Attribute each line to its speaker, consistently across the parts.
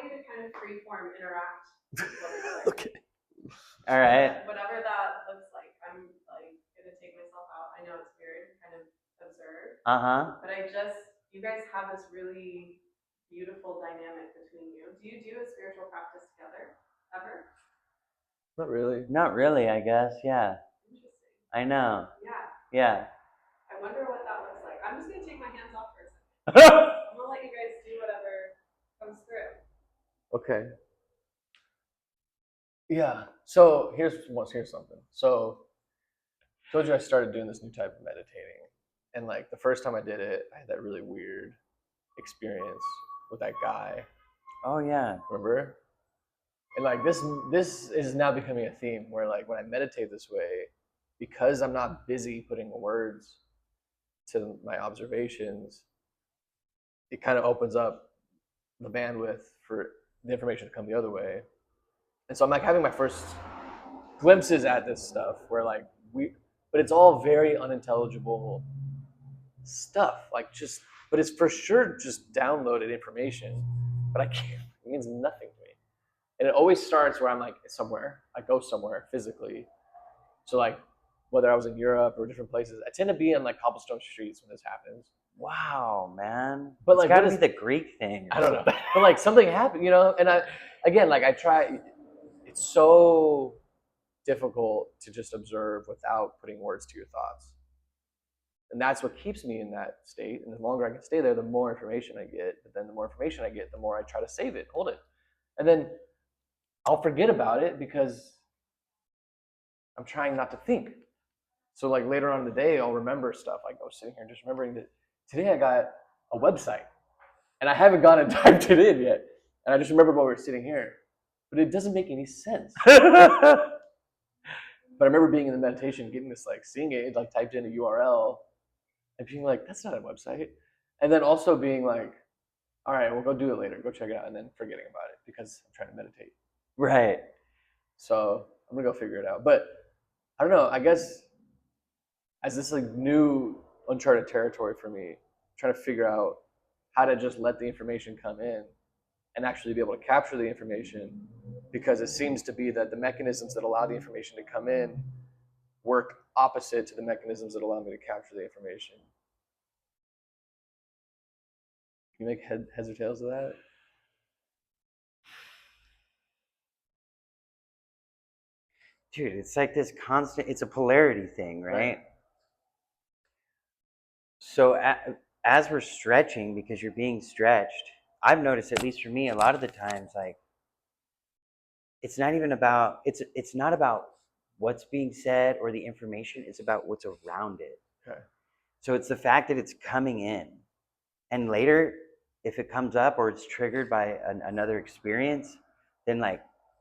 Speaker 1: you to kind of freeform interact with one another.
Speaker 2: Okay. All right.
Speaker 1: Whatever that looks like, I'm like gonna take myself out. I know it's weird, kind of absurd. But you guys have this really beautiful dynamic between you. Do you do a spiritual practice together ever?
Speaker 2: Not really.
Speaker 3: Not really, I guess. Yeah.
Speaker 1: Interesting.
Speaker 3: I know.
Speaker 1: Yeah.
Speaker 3: Yeah.
Speaker 1: I wonder what that looks like. I'm just gonna take my hands off for a second. I'm gonna let you guys do whatever comes through.
Speaker 2: Okay. Yeah. So here's something. So I told you I started doing this new type of meditating. And like the first time I did it, I had that really weird experience with that guy.
Speaker 3: Oh yeah.
Speaker 2: Remember? And like this is now becoming a theme where like when I meditate this way, because I'm not busy putting words to my observations, it kind of opens up the bandwidth for the information to come the other way. And so I'm like having my first glimpses at this stuff where like but it's all very unintelligible stuff. But it's for sure just downloaded information, but it means nothing to me. And it always starts where I'm like I go somewhere physically. So like whether I was in Europe or different places, I tend to be on like cobblestone streets when this happens.
Speaker 3: Wow, man.
Speaker 2: But
Speaker 3: it's
Speaker 2: like,
Speaker 3: gotta be the Greek thing.
Speaker 2: I don't know. But like something happened, and I try. It's so difficult to just observe without putting words to your thoughts. And that's what keeps me in that state. And the longer I can stay there, the more information I get. But then the more information I get, the more I try to save it, hold it. And then I'll forget about it because I'm trying not to think. So like later on in the day, I'll remember stuff. Like I was sitting here just remembering that today I got a website and I haven't gone and typed it in yet. And I just remembered while we were sitting here. But it doesn't make any sense. But I remember being in the meditation, getting this, like, seeing it, like, typed in a URL, and being like, that's not a website. And then also being like, all right, we'll go do it later, go check it out, and then forgetting about it because I'm trying to meditate.
Speaker 3: Right.
Speaker 2: So I'm gonna go figure it out. But I don't know, I guess as this like new uncharted territory for me, trying to figure out how to just let the information come in and actually be able to capture the information, because it seems to be that the mechanisms that allow the information to come in work opposite to the mechanisms that allow me to capture the information. Can you make heads or tails of that?
Speaker 3: Dude, it's like this constant, it's a polarity thing, right? So as we're stretching, because you're being stretched, I've noticed, at least for me, a lot of the times, like, it's not even about, it's not about what's being said or the information, it's about what's around it.
Speaker 2: Okay.
Speaker 3: So it's the fact that it's coming in. And later, if it comes up or it's triggered by another experience, then like,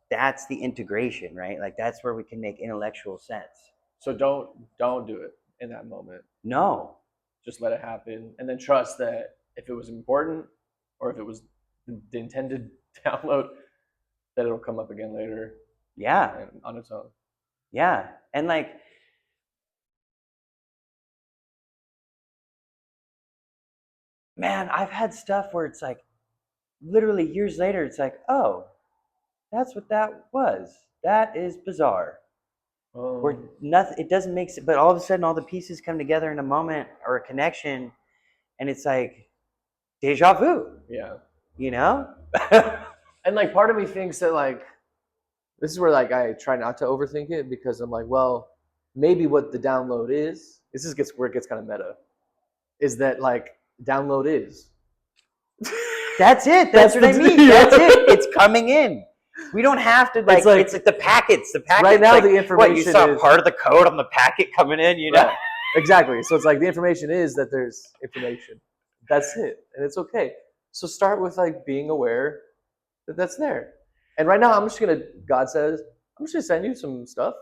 Speaker 3: that's the integration, right? Like that's where we can make intellectual sense.
Speaker 2: So don't do it in that moment.
Speaker 3: No.
Speaker 2: Just let it happen, and then trust that if it was important or if it was the intended download, that it'll come up again later.
Speaker 3: Yeah.
Speaker 2: And on its own.
Speaker 3: Yeah. And like, man, I've had stuff where it's like, literally years later, it's like, oh, that's what that was. That is bizarre. Where nothing, it doesn't make sense, but all of a sudden, all the pieces come together in a moment or a connection, and it's like deja vu.
Speaker 2: Yeah.
Speaker 3: You know?
Speaker 2: And like part of me thinks that like this is where like I try not to overthink it, because I'm like, well, maybe what the download is, where it gets kind of meta, is that like download is.
Speaker 3: That's it. That's what I mean. That's it. It's coming in. We don't have to it's like the packets. The packets.
Speaker 2: Right now,
Speaker 3: like,
Speaker 2: the information.
Speaker 3: What, you saw part of the code on the packet coming in, you know?
Speaker 2: Right. Exactly. So it's like the information is that there's information. That's it, and it's okay. So start with like being aware that that's there. And right now, God says, I'm just gonna send you some stuff.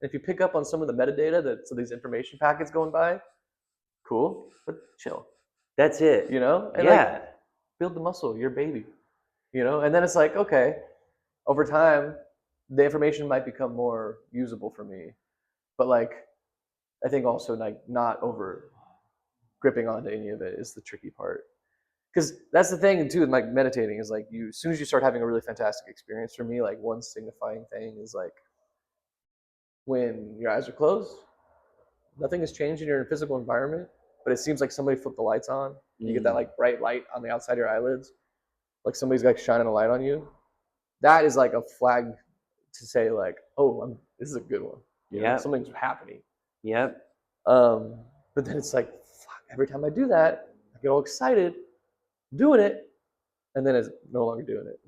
Speaker 2: And if you pick up on some of the metadata these information packets going by, cool, but chill.
Speaker 3: That's it.
Speaker 2: You know? And like, build the muscle, your baby. You know? And then it's like, okay, over time, the information might become more usable for me. But like, I think also like not over gripping onto any of it is the tricky part. because that's the thing too with like meditating is like you, as soon as you start having a really fantastic experience, for me, like one signifying thing is like when your eyes are closed, nothing has changed in your physical environment, but it seems like somebody flipped the lights on. You get that like bright light on the outside of your eyelids, like somebody's like shining a light on you. That is like a flag to say like, oh, this is a good one. Something's happening.
Speaker 3: Yep.
Speaker 2: But then it's like, fuck, every time I do that, I get all excited doing it, and then it's no longer doing it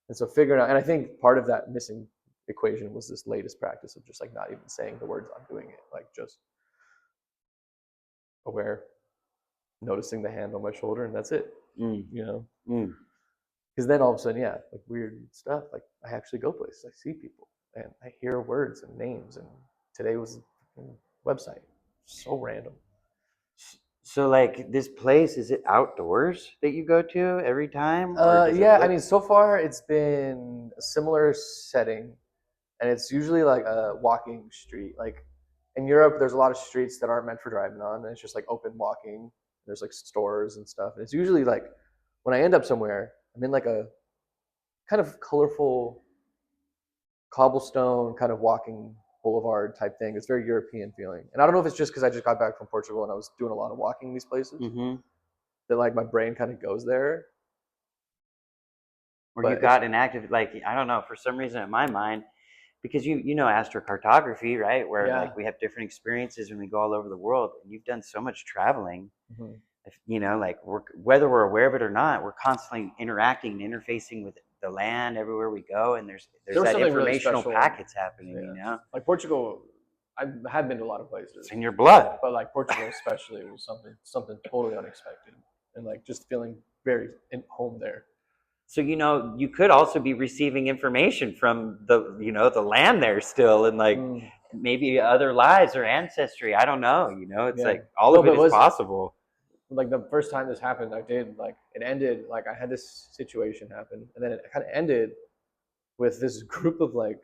Speaker 2: and so figuring out, and I think part of that missing equation was this latest practice of just like not even saying the words I'm doing it, like just aware, noticing the hand on my shoulder, and that's it. Because then all of a sudden, yeah, like weird stuff. Like I actually go places, I see people, and I hear words and names. And today was a website, so random.
Speaker 3: So like this place, is it outdoors that you go to every time?
Speaker 2: Yeah, I mean, so far it's been a similar setting, and it's usually like a walking street. Like in Europe, there's a lot of streets that aren't meant for driving on, and it's just like open walking. There's like stores and stuff, and it's usually like when I end up somewhere, I'm in like a kind of colorful cobblestone kind of walking boulevard type thing. It's very European feeling, and I don't know if it's just because I just got back from Portugal and I was doing a lot of walking in these places that like my brain kind of goes there.
Speaker 3: Or you got an active, like, I don't know, for some reason in my mind, because you know astrocartography, right? Where like we have different experiences when we go all over the world, and you've done so much traveling. You know, like whether we're aware of it or not, we're constantly interacting and interfacing with the land everywhere we go, and there's that informational really packets happening. You know,
Speaker 2: like Portugal, I have been to a lot of places.
Speaker 3: It's in your blood,
Speaker 2: but like Portugal especially was something totally unexpected, and like just feeling very at home there.
Speaker 3: So, you know, you could also be receiving information from the land there still, and like maybe other lives or ancestry. I don't know. You know, it's like all of it is possible.
Speaker 2: Like the first time this happened, I did like it ended like I had this situation happen, and then it kind of ended with this group of like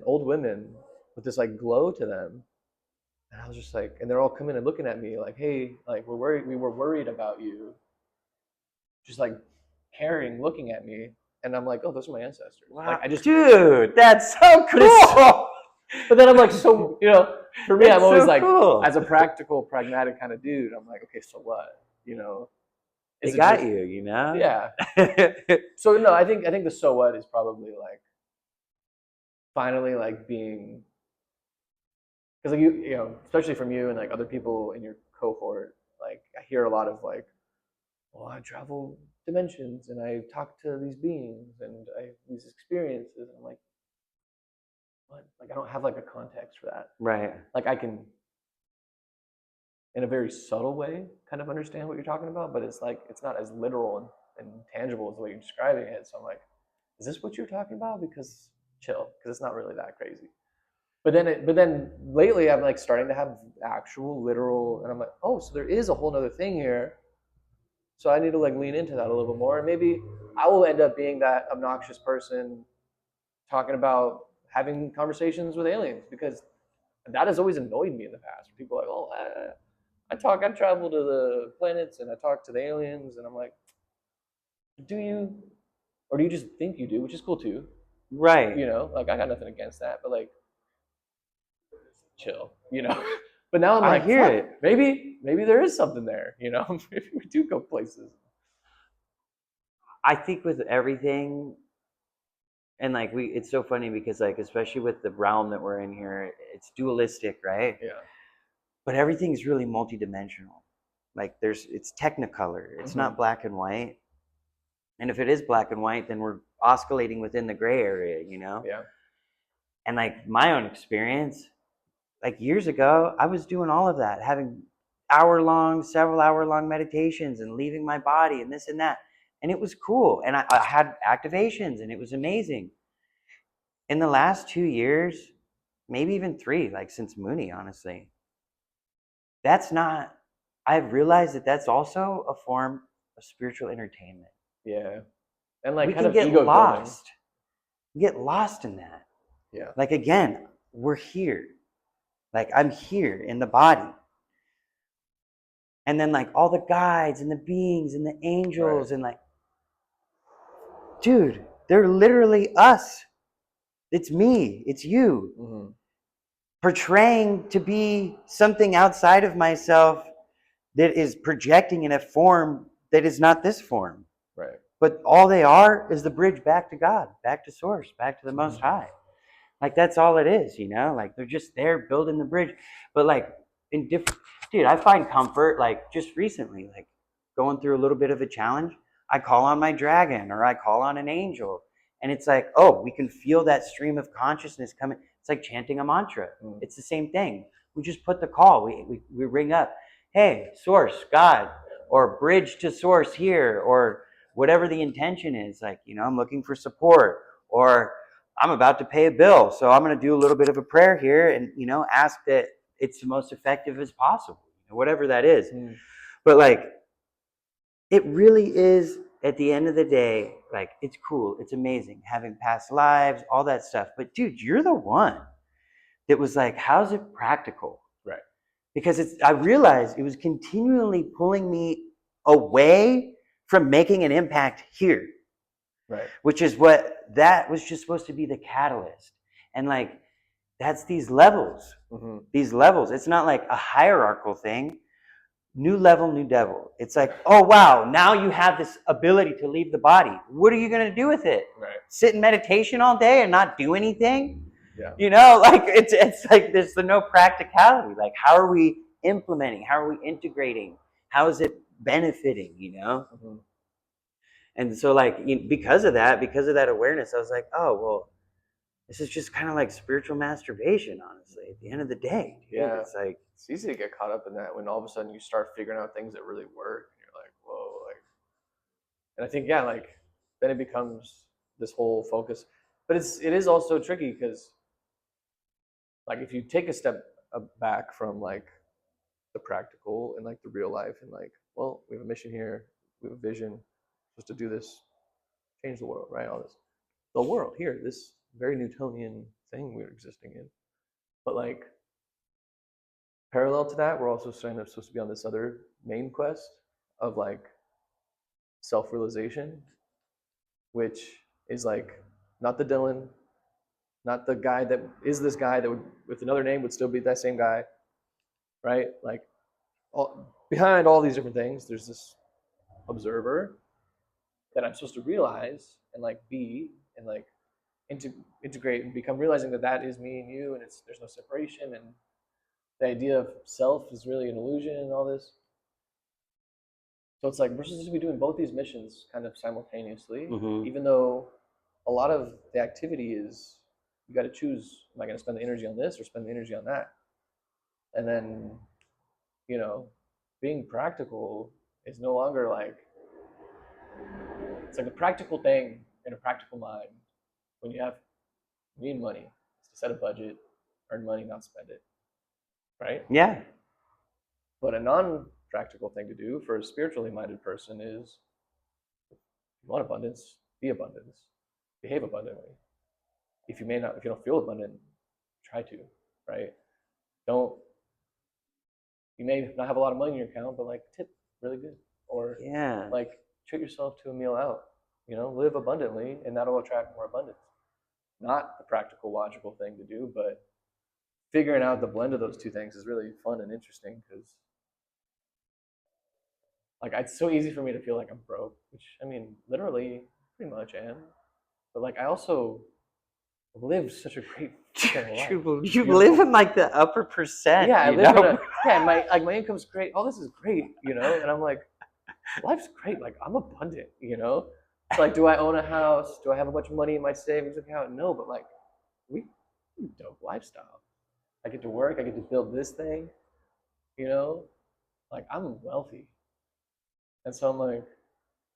Speaker 2: old women with this like glow to them. And I was just like, and they're all coming and looking at me like, hey, like we were worried about you. Just like caring, looking at me, and I'm like, oh, those are my ancestors.
Speaker 3: Wow.
Speaker 2: Like I just,
Speaker 3: dude, that's so cool.
Speaker 2: But then I'm like, so for me, I'm always so like, cool. As a practical, pragmatic kind of dude, I'm like, okay, so what?
Speaker 3: They got just, you know?
Speaker 2: Yeah. So no, I think the so what is probably like finally like being, because like especially from you and like other people in your cohort, like I hear a lot of like, well, I travel dimensions and I talk to these beings and I have these experiences. And I'm like, what? Like I don't have like a context for that.
Speaker 3: Right.
Speaker 2: Like I can, in a very subtle way, kind of understand what you're talking about, but it's like it's not as literal and tangible as the way you're describing it. So I'm like, is this what you're talking about? Because chill, because it's not really that crazy. But then lately I'm like starting to have actual literal, and I'm like, oh, so there is a whole other thing here. So I need to like lean into that a little bit more. And maybe I will end up being that obnoxious person talking about having conversations with aliens, because that has always annoyed me in the past. People are like, oh, I travel to the planets and I talk to the aliens, and I'm like, do you? Or do you just think you do, which is cool too.
Speaker 3: Right.
Speaker 2: Like I got nothing against that, but like chill, But now I'm like, I hear it. Maybe there is something there, Maybe we do go places.
Speaker 3: I think with everything, and like it's so funny because like especially with the realm that we're in here, it's dualistic, right?
Speaker 2: Yeah.
Speaker 3: But everything's really multidimensional. Like it's technicolor. It's not black and white. And if it is black and white, then we're oscillating within the gray area,
Speaker 2: Yeah.
Speaker 3: And like my own experience, like years ago, I was doing all of that, having several hour long meditations and leaving my body and this and that. And it was cool. And I had activations and it was amazing. In the last 2 years, maybe even 3, like since Mooney, honestly, I've realized that that's also a form of spiritual entertainment.
Speaker 2: Yeah. And like
Speaker 3: we
Speaker 2: kind
Speaker 3: can
Speaker 2: of
Speaker 3: get
Speaker 2: ego
Speaker 3: lost. Get lost in that.
Speaker 2: Yeah.
Speaker 3: Like again, we're here. Like I'm here in the body. And then like all the guides and the beings and the angels and like, dude, they're literally us. It's me. It's you. Portraying to be something outside of myself that is projecting in a form that is not this form.
Speaker 2: Right.
Speaker 3: But all they are is the bridge back to God, back to source, back to the Most High. Like that's all it is, you know? Like they're just there building the bridge. But like in different, dude, I find comfort like just recently, like going through a little bit of a challenge. I call on my dragon or I call on an angel. And it's like, oh, we can feel that stream of consciousness coming. It's like chanting a mantra. It's the same thing. We just put the call. We ring up, hey, source, God, or bridge to source here, or whatever the intention is. Like, you know, I'm looking for support, or I'm about to pay a bill, so I'm going to do a little bit of a prayer here and, you know, ask that it's the most effective as possible, whatever that is. But like, it really is, at the end of the day, like, it's cool, it's amazing, having past lives, all that stuff. But dude, you're the one that was like, how's it practical?
Speaker 2: Right.
Speaker 3: Because I realized it was continually pulling me away from making an impact here.
Speaker 2: Right.
Speaker 3: Which is what that was just supposed to be the catalyst. And like, that's these levels. These levels. It's not like a hierarchical thing. New level, new devil. It's like, oh wow, now you have this ability to leave the body. What are you going to do with it?
Speaker 2: Right.
Speaker 3: Sit in meditation all day and not do anything?
Speaker 2: Yeah.
Speaker 3: You know, like it's like there's no practicality. Like, how are we implementing? How are we integrating? How is it benefiting, you know? And so like, because of that awareness, I was like, oh, well, this is just kind of like spiritual masturbation, honestly, at the end of the day. Dude.
Speaker 2: Yeah.
Speaker 3: It's like,
Speaker 2: it's easy to get caught up in that when all of a sudden you start figuring out things that really work. And you're like, whoa. Like, and I think, yeah, like then it becomes this whole focus. But it is also tricky because like if you take a step back from like the practical and like the real life and like, well, we have a mission here, we have a vision, supposed to do this, change the world, right? All this, the world here, this very Newtonian thing we're existing in. But like parallel to that, we're also supposed to be on this other main quest of like self-realization, which is like not the Dillon, not the guy that is this guy that would, with another name, would still be that same guy, right? Like behind all these different things, there's this observer that I'm supposed to realize and like be and like integrate and become, realizing that that is me and you, and there's no separation, and the idea of self is really an illusion and all this. So it's like we're supposed to be doing both these missions kind of simultaneously, even though a lot of the activity is you got to choose, am I going to spend the energy on this or spend the energy on that? And then, you know, being practical is no longer like, it's like a practical thing in a practical mind. When you need money, it's to set a budget, earn money, not spend it, right?
Speaker 3: yeah.
Speaker 2: But a non-practical thing to do for a spiritually minded person is, if you want abundance, be abundance, behave abundantly. If you don't feel abundant, try to, right? You may not have a lot of money in your account, but like tip really good, or like treat yourself to a meal out. You know, live abundantly, and that'll attract more abundance. Not the practical, logical thing to do, but figuring out the blend of those two things is really fun and interesting because, like, it's so easy for me to feel like I'm broke, which I mean, literally, pretty much am. But like, I also live such a great life.
Speaker 3: You live in like the upper percent.
Speaker 2: Yeah, I live in my income's great. All this is great, you know. And I'm like, life's great. Like I'm abundant, you know. It's like, do I own a house? Do I have a bunch of money in my savings account? No, but like, we dope lifestyle. I get to work. I get to build this thing, you know. Like I'm wealthy, and so I'm like,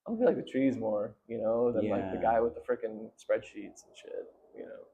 Speaker 2: I'm gonna be like the trees more, you know, than like the guy with the freaking spreadsheets and shit, you know.